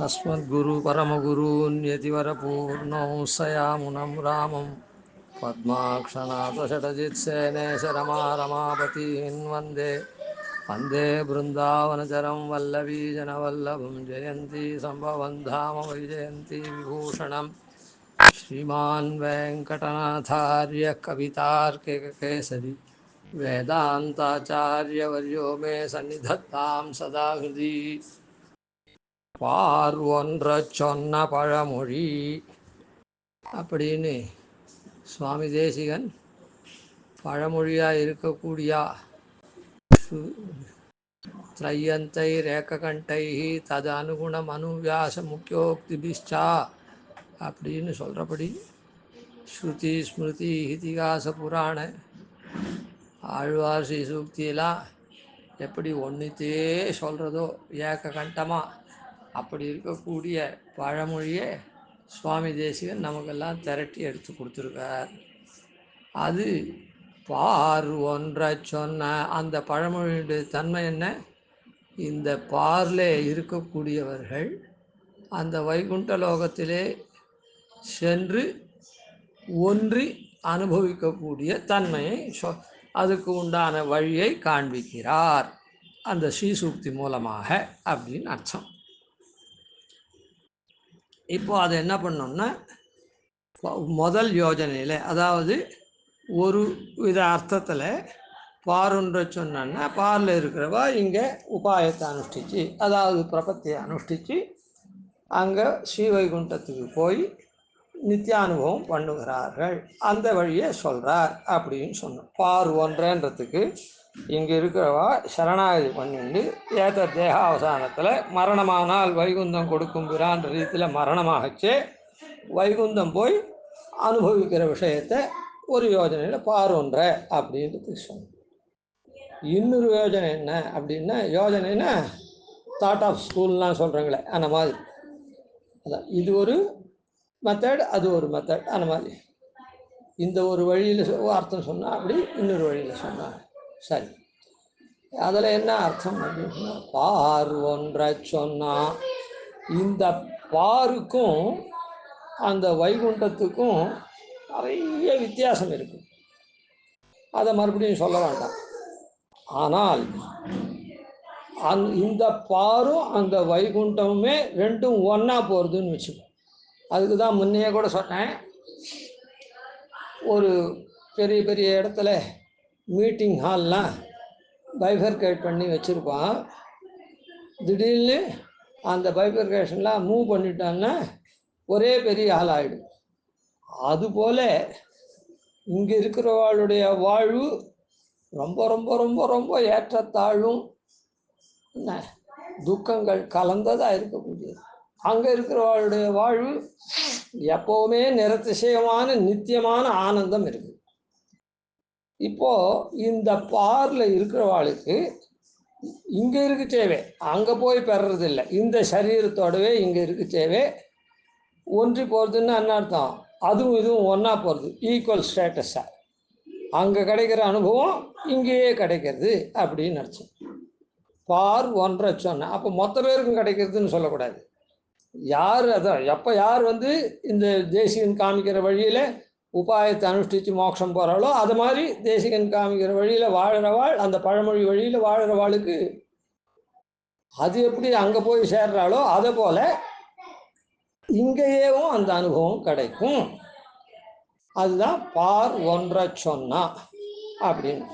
अस्मद्गुरु परमगुरून् यतिवरपूर्णौ सयामुनं रामं पद्माक्षनाथषटजित्सेनेश रमारमापतीन् वन्दे वन्दे बृन्दावनचरं वल्लवीजनवल्लभं जयन्ती सम्भवं धाम वैजयन्ती विभूषणं श्रीमान् वेङ्कटनाथार्य कवितार्किककेसरी वेदान्ताचार्यवर्यो मे सन्निधत्तां सदा हृदि பார் ஒன்ற சொன்ன பழமொழி அப்படின்னு சுவாமி தேசிகன் பழமொழியாக இருக்கக்கூடிய திரையந்தை ரேக்ககண்டை தது அனுகுணம் அனுவியாச முக்கியோக்திபிஷ்டா அப்படின்னு சொல்கிறபடி ஸ்ருதி ஸ்மிருதி இதிகாச புராண ஆழ்வார் ஸ்ரீ சூக்தியெல்லாம் எப்படி ஒன்றுத்தையே சொல்கிறதோ ஏக்க கண்டமாக அப்படி இருக்கக்கூடிய பழமொழியை சுவாமி தேசிகன் நமக்கெல்லாம் திரட்டி எடுத்து கொடுத்துருக்கார். அது பார் ஒன்றை சொன்ன அந்த பழமொழியுடைய தன்மை என்ன? இந்த பார்ல இருக்கக்கூடியவர்கள் அந்த வைகுண்ட லோகத்திலே சென்று ஒன்றி அனுபவிக்கக்கூடிய தன்மையை அதுக்கு உண்டான வழியை காண்பிக்கிறார் அந்த ஸ்ரீசூக்தி மூலமாக அப்படின்னு அர்த்தம். இப்போ அதை என்ன பண்ணோம்னா, முதல் யோஜனையில், அதாவது ஒரு வித அர்த்தத்தில் பாருன்ற சொன்னா பாரில் இருக்கிறவா இங்கே உபாயத்தை அனுஷ்டிச்சு, அதாவது பிரபத்தியை அனுஷ்டித்து அங்கே ஸ்ரீவைகுண்டத்துக்கு போய் நித்தியானுபவம் பண்ணுகிறார்கள். அந்த வழியை சொல்கிறார் அப்படின்னு சொன்னோம். பார் ஒன்றன்றதுக்கு இங்கே இருக்கிறவா சரணாகதி பண்ணிட்டு ஏத தேகாவசானத்தில் மரணமானால் வைகுந்தம் கொடுக்கும் பிரான்ற ரீதியில் மரணமாகச்சே வைகுந்தம் போய் அனுபவிக்கிற விஷயத்தை ஒரு யோஜனையில் பார் ஒன்ற அப்படின்றது சொன்னோம். இன்னொரு யோஜனை என்ன அப்படின்னா, யோஜனைன்னா தாட் ஆஃப் ஸ்கூல்லாம் சொல்கிறாங்களே அந்த மாதிரி. அதான் இது ஒரு மெத்தட், அது ஒரு மெத்தட். அந்த மாதிரி இந்த ஒரு வழியில் அர்த்தம் சொன்னால் அப்படி இன்னொரு வழியில் சொன்னாங்க. சரி, அதில் என்ன அர்த்தம் அப்படின்னா, பார் ஒன்றை சொன்னால் இந்த பாருக்கும் அந்த வைகுண்டத்துக்கும் நிறைய வித்தியாசம் இருக்குது. அதை மறுபடியும் சொல்ல வேண்டாம். ஆனால் இந்த பாரும் அந்த வைகுண்டமுமே ரெண்டும் ஒன்றா போகிறதுன்னு வச்சுக்கோ. அதுக்கு தான் முன்னையே கூட சொன்னேன், ஒரு பெரிய பெரிய இடத்துல மீட்டிங் ஹால்லாம் பைஃபர்கேட் பண்ணி வச்சுருப்பான். திடீர்னு அந்த பைஃபர்கேஷன்லாம் மூவ் பண்ணிட்டான்னா ஒரே பெரிய ஹால் ஆகிடும். அதுபோல் இங்கே இருக்கிறவாளுடைய வாழ்வு ரொம்ப ரொம்ப ரொம்ப ரொம்ப ஏற்றத்தாழ்வும் என்ன துக்கங்கள் கலந்ததாக இருக்கக்கூடியது. அங்கே இருக்கிறவாளுடைய வாழ்வு எப்போவுமே நிரதிசயமான நித்தியமான ஆனந்தம் இருக்குது. இப்போ இந்த பார்ல இருக்கிறவாளுக்கு இங்கே இருக்கு தேவை, அங்கே போய் பெறதில்லை. இந்த சரீரத்தோடவே இங்கே இருக்கு தேவை ஒன்றி போகிறதுன்னு என்ன அர்த்தம்? அதுவும் இதுவும் ஒன்றா போகிறது, ஈக்குவல் ஸ்டேட்டஸாக. அங்கே கிடைக்கிற அனுபவம் இங்கேயே கிடைக்கிறது அப்படின்னு அர்த்தம். பார் ஒன்றை சொன்ன அப்போ மொத்த பேருக்கும் கிடைக்கிறதுன்னு சொல்லக்கூடாது. யார் அதான் எப்போ யார் இந்த தேசிகன் காமிக்கிற வழியில் உபாயத்தை அனுஷ்டித்து மோட்சம் போகிறாளோ அது மாதிரி தேசிகன் காமிக்கிற வழியில் வாழறவாள், அந்த பழமொழி வழியில் வாழறவாளுக்கு அது எப்படி அங்கே போய் சேர்றாளோ அதை போல் இங்கேயேவும் அந்த அனுபவம் கிடைக்கும். அதுதான் பார் ஒன்றை சொன்னா அப்படின்னு.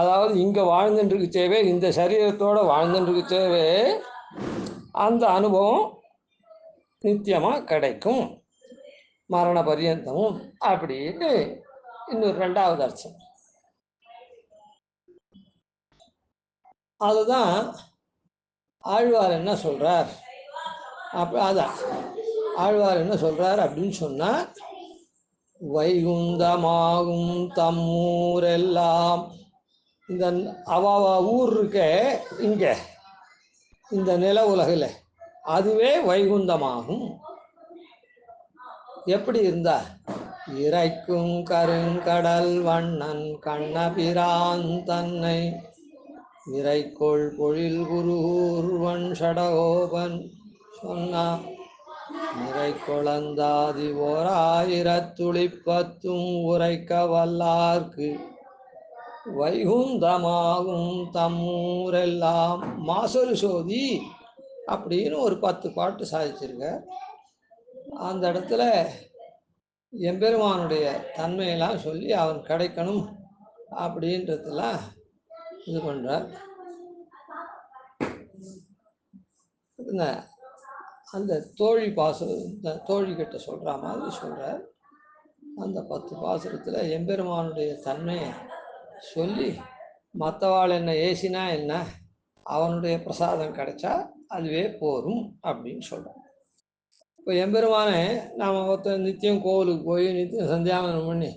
அதாவது இங்கே வாழ்ந்துட்டுருக்கு தேவை, இந்த சரீரத்தோடு வாழ்ந்துட்டுருக்கு தேவை, அந்த அனுபவம் நித்தியமாக கிடைக்கும் மரண பரியந்தமும் அப்படின்னு இன்னொரு ரெண்டாவது அர்த்தம். அதுதான் ஆழ்வார் என்ன சொல்கிறார். அதான் ஆழ்வார் என்ன சொல்கிறார் அப்படின்னு சொன்னால், வைகுந்தமாகும் தம்மூரெல்லாம், இந்த அவ ஊர் இருக்க இங்கே இந்த நில உலகில் அதுவே வைகுந்தமாகும். எப்படி இருந்தா, இறைக்கும் கருங்கடல் வண்ணன் கண்ணபிரான் தன்னை இறைக்கொள் பொழில் குருவன் ஷடகோபன் சொன்னா நிறை குழந்தாதி ஓர் 1000 உரைக்க வல்லார்க்கு வைகுந்தமாகும் தம்மூரெல்லாம் மாசொரு சோதி அப்படின்னு ஒரு 10 பாட்டு சாதிச்சிருக்க. அந்த இடத்துல எம்பெருமானுடைய தன்மையெல்லாம் சொல்லி அவன் கிடைக்கணும் அப்படின்றதெல்லாம் இது பண்ணுறார். அந்த தோழி இந்த தோழிக்கிட்ட சொல்கிற மாதிரி சொல்கிறார். அந்த 10 பாசுரத்தில் எம்பெருமானுடைய தன்மையை சொல்லி மற்றவாள் என்ன ஏசினா என்ன, அவனுடைய பிரசாதம் கிடைச்சா அதுவே போரும் அப்படின்னு சொல்கிறான். இப்போ எம்பெருமானே நாம் ஒருத்தர் நித்தியம் கோவிலுக்கு போய் நித்தியம் சந்தியாவனம் பண்ணி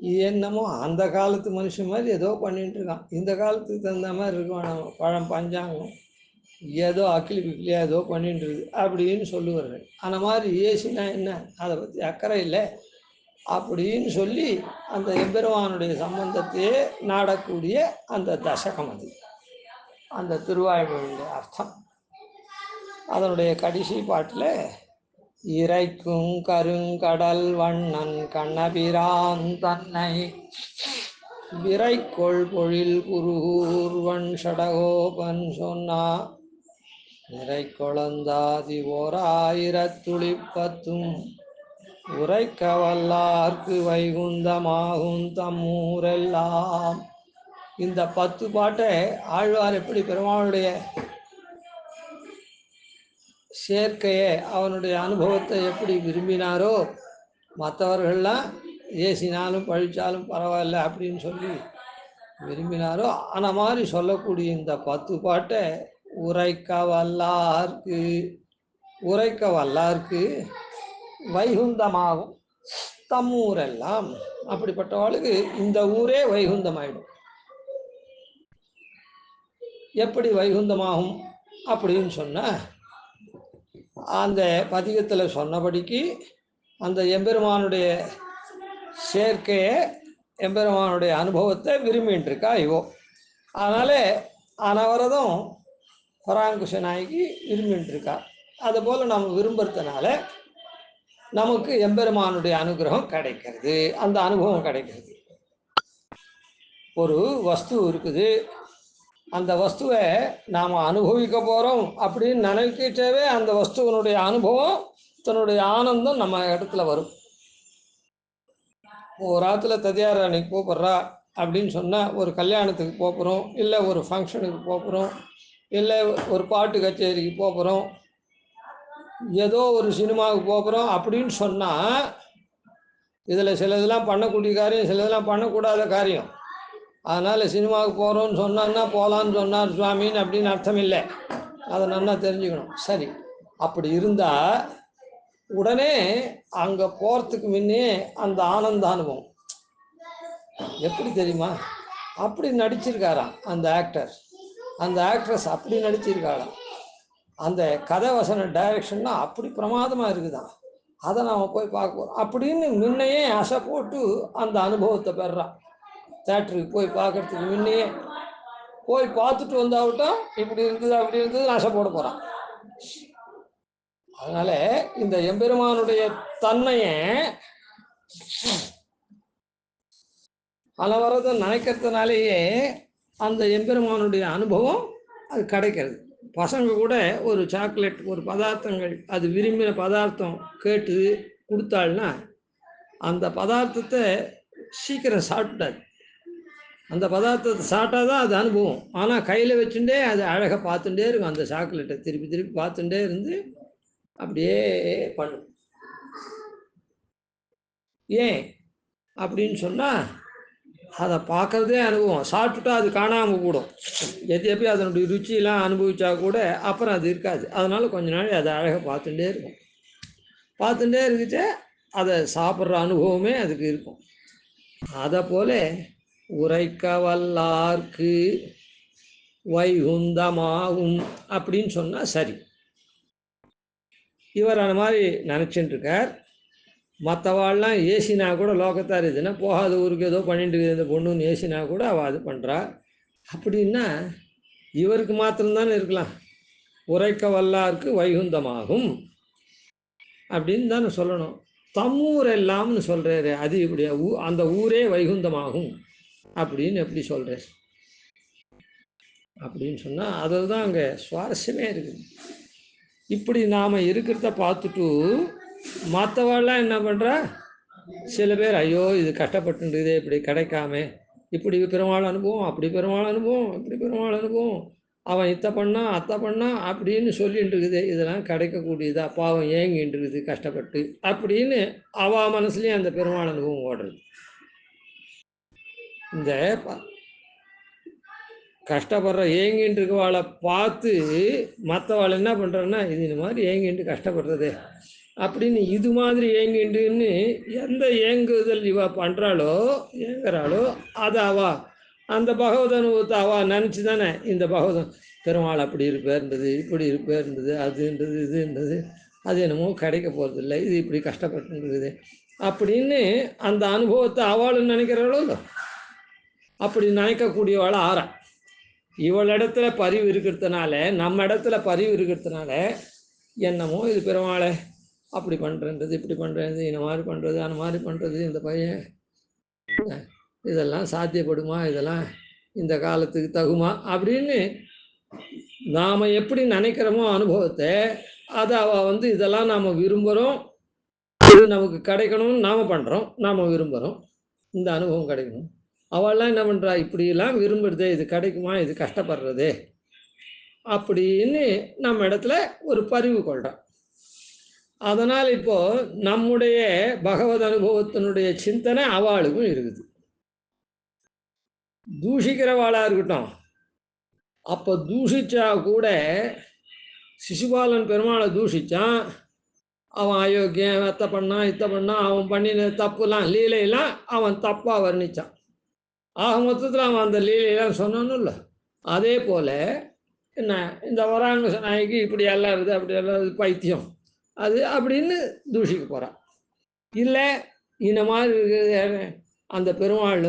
இது என்னமோ அந்த காலத்து மனுஷன் மாதிரி ஏதோ பண்ணிட்டு இருக்கான், இந்த காலத்துக்கு தகுந்த மாதிரி இருக்குவான், நம்ம பழம் பஞ்சாங்கம் ஏதோ அக்கிலி பிக்கிலியா ஏதோ பண்ணிட்டு இருக்கு அப்படின்னு சொல்லுவார்கள். அந்த மாதிரி ஏசினா என்ன, அதை பற்றி அக்கறை இல்லை அப்படின்னு சொல்லி அந்த எம்பெருமானுடைய சம்பந்தத்தையே நாடக்கூடிய அந்த தசகம் அது, அந்த திருவாய்மொழியுடைய அர்த்தம். அதனுடைய கடைசி பாட்டில் இறைக்கும் கருங்கடல் வண்ணன் கண்ணபிரான் தன்னை விரைக்கொள் பொழில் குருகூர்வன் ஷடகோபன் சொன்னா நிறை குழந்தாதி ஓர் 1000 உரைக்க வல்லார்க்கு வைகுந்தமாகும் தம்மூரெல்லாம். இந்த 10 பாட்டை ஆழ்வார் எப்படி பெருமாளுடைய சேர்க்கையை அவனுடைய அனுபவத்தை எப்படி விரும்பினாரோ, மற்றவர்கள்லாம் ஏசினாலும் பழிச்சாலும் பரவாயில்ல அப்படின்னு சொல்லி விரும்பினாரோ, அந்த மாதிரி சொல்லக்கூடிய இந்த 10 பாட்டை உரைக்க வல்லார்க்கு வைகுந்தமாகும் தம்மூரெல்லாம். அப்படிப்பட்டவாளுக்கு இந்த ஊரே வைகுந்தமாயிடும். எப்படி வைகுந்தமாகும் அப்படின்னு சொன்ன, அந்த பதிகத்தில் சொன்னபடிக்கு அந்த எம்பெருமானுடைய சேர்க்கையை எம்பெருமானுடைய அனுபவத்தை விரும்பின்னு இருக்கா இவோ. அதனால அனவரதம் பராங்குஷ நாயகி விரும்பின்னு இருக்கா. அதுபோல் நம்ம விரும்புறதுனால நமக்கு எம்பெருமானுடைய அனுகிரகம் கிடைக்கிறது, அந்த அனுபவம் கிடைக்கிறது. ஒரு வஸ்து இருக்குது, அந்த வஸ்துவை நாம் அனுபவிக்க போகிறோம் அப்படின்னு நினைக்கிட்டவே அந்த வஸ்துவனுடைய அனுபவம் தன்னுடைய ஆனந்தம் நம்ம இடத்துல வரும். ஒரு ஆற்றுல ததியார் அன்னைக்கு போகிறா அப்படின்னு சொன்னால், ஒரு கல்யாணத்துக்கு போகிறோம், இல்லை ஒரு ஃபங்க்ஷனுக்கு போகிறோம், இல்லை ஒரு பாட்டு கச்சேரிக்கு போகிறோம், ஏதோ ஒரு சினிமாவுக்கு போகிறோம் அப்படின்னு சொன்னால், இதில் சிலதெல்லாம் பண்ணக்கூடிய காரியம், சிலதெல்லாம் பண்ணக்கூடாத காரியம். அதனால் சினிமாவுக்கு போகிறோன்னு சொன்னான்னா போகலான்னு சொன்னார் சுவாமின்னு அப்படின்னு அர்த்தம் இல்லை, அதை நல்லா தெரிஞ்சுக்கணும். சரி, அப்படி இருந்தால் உடனே அங்கே போகிறதுக்கு முன்னே அந்த ஆனந்த அனுபவம் எப்படி தெரியுமா, அப்படி நடிச்சிருக்காராம் அந்த ஆக்டர், அந்த ஆக்ட்ரஸ் அப்படி நடிச்சிருக்காராம். அந்த கதை வசன டைரக்ஷன்னா அப்படி பிரமாதமாக இருக்குதான், அதை நாம் போய் பார்க்குறோம் அப்படின்னு முன்னையே அசை போட்டு அந்த அனுபவத்தை பெறான். தேட்டருக்கு போய் பார்க்கறதுக்கு முன்னையே போய் பார்த்துட்டு வந்தாவிட்டோம், இப்படி இருக்குது அப்படி இருக்குது ஆசை போட போகிறான். அதனால இந்த எம்பெருமானுடைய தன்மையை அனவரத நினைக்கிறதுனாலேயே அந்த எம்பெருமானுடைய அனுபவம் அது கிடைக்கிறது. பசங்க கூட ஒரு சாக்லேட், ஒரு பதார்த்தங்கள், அது விரும்பின பதார்த்தம் கேட்டு கொடுத்தாள்னா அந்த பதார்த்தத்தை சீக்கிரம் சாப்பிட்டாது. அந்த பதார்த்தத்தை சாப்பிட்டா தான் அது அனுபவம். ஆனால் கையில் வச்சுட்டே அது அழகாக பார்த்துட்டே இருக்கும், அந்த சாக்லேட்டை திருப்பி திருப்பி பார்த்துட்டே இருந்து அப்படியே பண்ணும். ஏன் அப்படின்னு சொன்னால், அதை பார்க்குறதே அனுபவம், சாப்பிட்டுட்டா அது காணாமல் கூடும். எதையப்போ அதனுடைய ருச்சியெல்லாம் அனுபவிச்சா கூட அப்புறம் அது இருக்காது. அதனால கொஞ்ச நாள் அதை அழகாக பார்த்துட்டே இருக்கும். பார்த்துட்டே இருந்துச்சு அதை சாப்பிட்ற அனுபவமே அதுக்கு இருக்கும். அதை போல உரைக்க வல்லார்க்கு வைகுந்தமாகும் அப்படின்னு சொன்னால் சரி. இவர் அந்த மாதிரி நினச்சிட்டு இருக்கார். மற்றவாள்லாம் ஏசினா கூட லோகத்தார் இதுன்னா போகாத ஊருக்கு ஏதோ பண்ணிட்டு இந்த பொண்ணுன்னு ஏசினா கூட அவள் அது பண்ணுறா. அப்படின்னா இவருக்கு மாத்திரம்தானே இருக்கலாம், உரைக்க வல்லாருக்கு வைகுந்தமாகும் அப்படின்னு தானே சொல்லணும். தம்மூர் எல்லாம்னு சொல்றாரு, அது இப்படி அந்த ஊரே வைகுந்தமாகும் அப்படின்னு எப்படி சொல்றாரு அப்படின்னு சொன்னா அதுதான் அங்கே சுவாரஸ்யமே இருக்குது. இப்படி நாம் இருக்கிறத பார்த்துட்டு மற்றவாள்லாம் என்ன பண்ணுறா, சில பேர் ஐயோ இது கஷ்டப்பட்டுருக்குதே இப்படி கிடைக்காம, இப்படி பெருமாள் அனுபவம், அப்படி பெருமாள் அனுபவம், இப்படி பெருமாள் அனுபவம், அவன் இத்தை பண்ணா அத்தை பண்ணா அப்படின்னு சொல்லிட்டு இருக்குது, இதெல்லாம் கிடைக்கக்கூடியதா, பாவம் ஏங்கிட்டு இருக்குது கஷ்டப்பட்டு அப்படின்னு அவ மனசுலேயும் அந்த பெருமாள் அனுபவம் ஓடுறது. இந்த கஷ்டப்படுற ஏங்கிட்டு இருக்கவாளை பார்த்து மற்றவாள் என்ன பண்ணுறன்னா, இது இந்த மாதிரி ஏங்கிட்டு கஷ்டப்படுறது அப்படின்னு இது மாதிரி ஏங்கிட்டுன்னு எந்த ஏங்குதல் இவ பண்ணுறாளோ ஏங்குறாளோ அது அவ அந்த பகவத அனுபவத்தை அவள் நினச்சி தானே இந்த பகவதன் பெருமாள் அப்படி இருப்பேர்ன்றது, இப்படி இருப்பேர்ன்றது, அதுன்றது இதுன்றது, அது என்னமோ கிடைக்க போகிறதில்லை, இது இப்படி கஷ்டப்பட்டுருக்குது அப்படின்னு அந்த அனுபவத்தை அவளும் நினைக்கிறாளோ இல்லை. அப்படி நினைக்கக்கூடியவாள் ஆறா இவளிடத்துல பரிவு இருக்கிறதுனால, நம்ம இடத்துல பரிவு இருக்கிறதுனால என்னமோ இது பெருமாளை அப்படி பண்ணுறது, இப்படி பண்ணுறது, இந்த மாதிரி பண்ணுறது, அந்த மாதிரி பண்ணுறது, இந்த பையன் இதெல்லாம் சாத்தியப்படுமா, இதெல்லாம் இந்த காலத்துக்கு தகுமா அப்படின்னு நாம் எப்படி நினைக்கிறோமோ அனுபவத்தை அதை அவள் இதெல்லாம் நாம் விரும்புகிறோம், இது நமக்கு கிடைக்கணும்னு நாம் பண்ணுறோம், நாம் விரும்புகிறோம் இந்த அனுபவம் கிடைக்கணும். அவள்லாம் என்ன பண்ணுறா, இப்படிலாம் விரும்புறது, இது கிடைக்குமா, இது கஷ்டப்படுறது அப்படின்னு நம்ம இடத்துல ஒரு பரிவு கொள்கிறான். அதனால் இப்போது நம்முடைய பகவத் அனுபவத்தினுடைய சிந்தனை அவளுக்கும் இருக்குது. தூஷிக்கிறவாளாக இருக்கட்டும், அப்போ தூஷிச்சா கூட சிசுபாலன் பெருமாளை தூஷித்தான், அவன் அயோக்கியம், அத்தை பண்ணான் இத்தை பண்ணான், அவன் பண்ணின தப்புலாம் லீலையெல்லாம் அவன் தப்பாக வர்ணித்தான். ஆக மொத்தத்தில் அவன் அந்த லீலையெல்லாம் சொன்னான்னு இல்லை. அதே போல் என்ன இந்த வராங்க நாய்க்கு இப்படி எல்லாம் இருக்குது, அப்படி எல்லாம் இருக்குது, பைத்தியம் அது அப்படின்னு தூஷிக்க போகிறான். இல்லை இந்த மாதிரி இருக்குது, அந்த பெருமாள்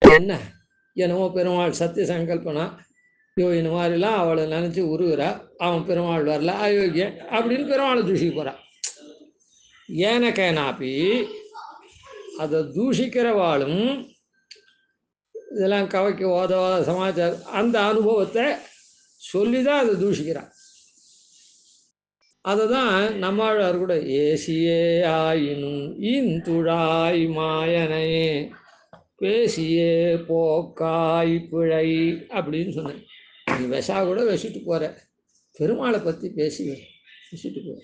என்ன என்னமோ பெருமாள் சத்திய சங்கல்பனா, ஐயோ இந்த மாதிரிலாம் அவளை நினச்சி உருகிறா, அவன் பெருமாள் வரல, அயோக்கியன் அப்படின்னு பெருமாளை தூஷிக்க போகிறான். ஏனக்கேனாப்பி அதை தூஷிக்கிறவாளும் இதெல்லாம் கவைக்கு ஓதவாத சமாச்சாரம் அந்த அனுபவத்தை சொல்லி தான் அதை தூஷிக்கிறான். அதை தான் நம்மாழ்வார் கூட ஏசியே ஆயினும் இன்துழாய் மாயனையே பேசியே போக்காய் பிழை அப்படின்னு சொன்னேன். நீ விஷா கூட வச்சுட்டு போகிற, பெருமாளை பற்றி பேசி வச்சுட்டு போ,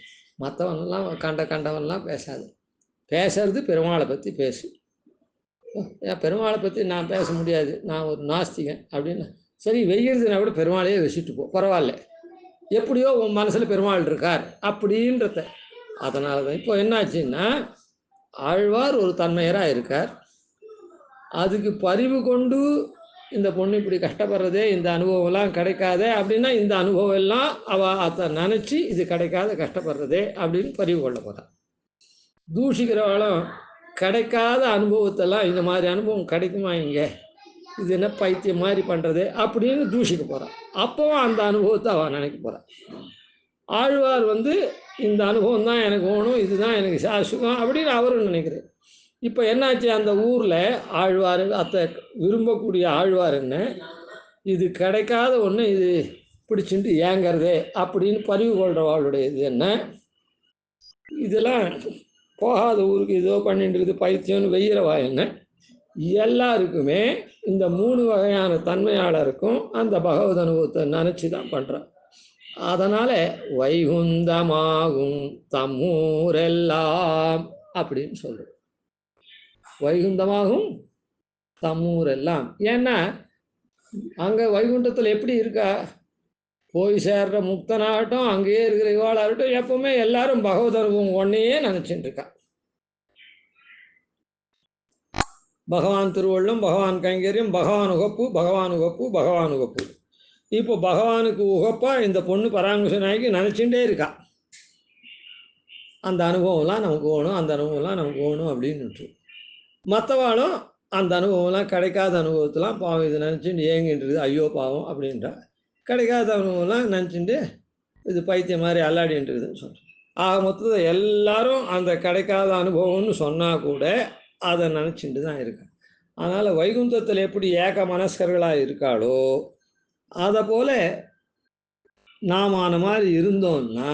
மற்றவனெல்லாம் கண்டவன்லாம் பேசாது, பேசுறது பெருமாளை பற்றி பேசு. ஏன் பெருமாளை பற்றி நான் பேச முடியாது, நான் ஒரு நாஸ்திகன் அப்படின்னு, சரி வெய்யறதுனா கூட பெருமாளையே வச்சுட்டு போ, பரவாயில்ல, எப்படியோ உன் மனசில் பெருமாள் இருக்கார் அப்படின்றத. அதனால தான் இப்போ என்னாச்சுன்னா ஆழ்வார் ஒரு தன்மையராக இருக்கார், அதுக்கு பரிவு கொண்டு இந்த பொண்ணு இப்படி கஷ்டப்படுறதே, இந்த அனுபவம்லாம் கிடைக்காதே அப்படின்னா இந்த அனுபவம் எல்லாம் அவள் அதை நினச்சி இது கிடைக்காத கஷ்டப்படுறதே அப்படின்னு பரிவு கொள்ள போகிறார். தூஷிக்கிறவளும் கிடைக்காத அனுபவத்தெல்லாம் இந்த மாதிரி அனுபவம் கிடைக்குமா, இங்கே இது என்ன பைத்தியம் மாதிரி பண்ணுறது அப்படின்னு தூஷிக்க போகிறான். அப்போவும் அந்த அனுபவத்தை அவன் நினைக்க போகிறான். ஆழ்வார் இந்த அனுபவம் தான் எனக்கு வேணும், இதுதான் எனக்கு சாஸ்வதம் அப்படின்னு அவரும் நினைக்கிறேன். இப்போ என்னாச்சு, அந்த ஊரில் ஆழ்வார் அத்தை விரும்பக்கூடிய ஆழ்வார் என்ன, இது கிடைக்காத ஒன்று, இது பிடிச்சிட்டு ஏங்கிறதே அப்படின்னு பரிவு கொள்கிறவாளுடைய இது என்ன, இதெல்லாம் போகாத ஊருக்கு இதோ பண்ணிட்டு இருக்குது பைத்தியம்னு வெய்யறவா என்ன, எல்லாருக்குமே இந்த 3 வகையான தன்மையாளருக்கும் அந்த பகவத் அனுபவத்தை நினச்சி தான் பண்ணுறான். அதனால் வைகுந்தமாகும் தம்மூரெல்லாம் அப்படின்னு சொல்கிறோம். வைகுந்தமாகும் தம்மூரெல்லாம், ஏன்னா அங்கே வைகுண்டத்தில் எப்படி இருக்கா, போய் சேர்ற முக்தனாகட்டும், அங்கேயே இருக்கிற இவாளாகட்டும், எப்பவுமே எல்லாரும் பகவத் அனுபவம் ஒன்றையே நினச்சிட்டு இருக்கா. பகவான் திருவள்ளும், பகவான் கைங்கரியம், பகவான் உகப்பு, பகவான் உகப்பு, பகவான் உகப்பு. இப்போ பகவானுக்கு உகப்பா இந்த பொண்ணு பராங்குஷ நாய்க்கு நினச்சிட்டே இருக்கா, அந்த அனுபவம்லாம் நமக்கு வேணும், அந்த அனுபவம்லாம் நமக்கு வேணும் அப்படின்னு. மற்றவாளும் அந்த அனுபவம்லாம் கிடைக்காத அனுபவத்தெலாம் பாவம் இது நினச்சிட்டு ஏங்கிட்டு இருக்குது, ஐயோ பாவம் அப்படின்றா. கிடைக்காத அனுபவம்லாம் நினச்சிட்டு இது பைத்தியம் மாதிரி அல்லாடின்னு இருக்குதுன்னு சொல்கிறேன். ஆக மொத்தத்தில் எல்லாரும் அந்த கிடைக்காத அனுபவம்னு சொன்னால் கூட அதை நினச்சிட்டு தான் இருக்கேன். அதனால் வைகுந்தத்தில் எப்படி ஏக மனஸ்கர்களாக இருக்காளோ அதை போல நாம் ஆன மாதிரி இருந்தோம்னா,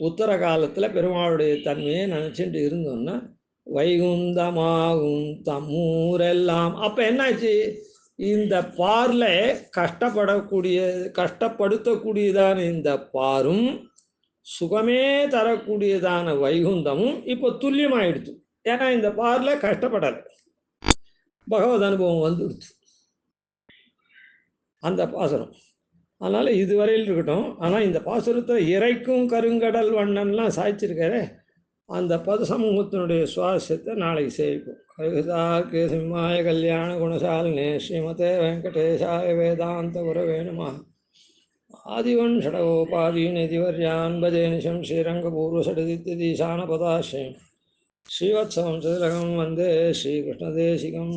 உத்தர காலத்தில் பெருமாளுடைய தன்மையை நினச்சிட்டு இருந்தோம்னா வைகுந்தமாகும் தம்மூரெல்லாம். அப்போ என்னாச்சு, இந்த பாரில் கஷ்டப்படுத்தக்கூடியதான இந்த பாரும் சுகமே தரக்கூடியதான வைகுந்தமும் இப்போ துல்லியமாயிடுச்சு. ஏன்னா இந்த பாரில் கஷ்டப்படலை, பகவத் அனுபவம் வந்துடுச்சு அந்த பாசுரம். அதனால் இதுவரையில் இருக்கட்டும். ஆனால் இந்த பாசுரத்தை இறைக்கும் கருங்கடல் வண்ணன்லாம் சாய்ச்சிருக்காரு. அந்த பத சமூகத்தினுடைய சுவாரஸ்யத்தை நாளைக்கு சேவிப்போம். கவிதார்க்கே சிம்மாய கல்யாண குணசாலினே ஸ்ரீமதே வெங்கடேஷாய வேதாந்த குரவே நமः. ஆதிவன் ஷடகோபாதீன் எதிவர்யான் பஜே நிஷம் ஸ்ரீரங்கபூர்வசடதித்யதீசானபதாஸ்ரயம் ஸ்ரீவத்சவம் சதுரகம் வந்தே ஸ்ரீகிருஷ்ணதேசிகம்.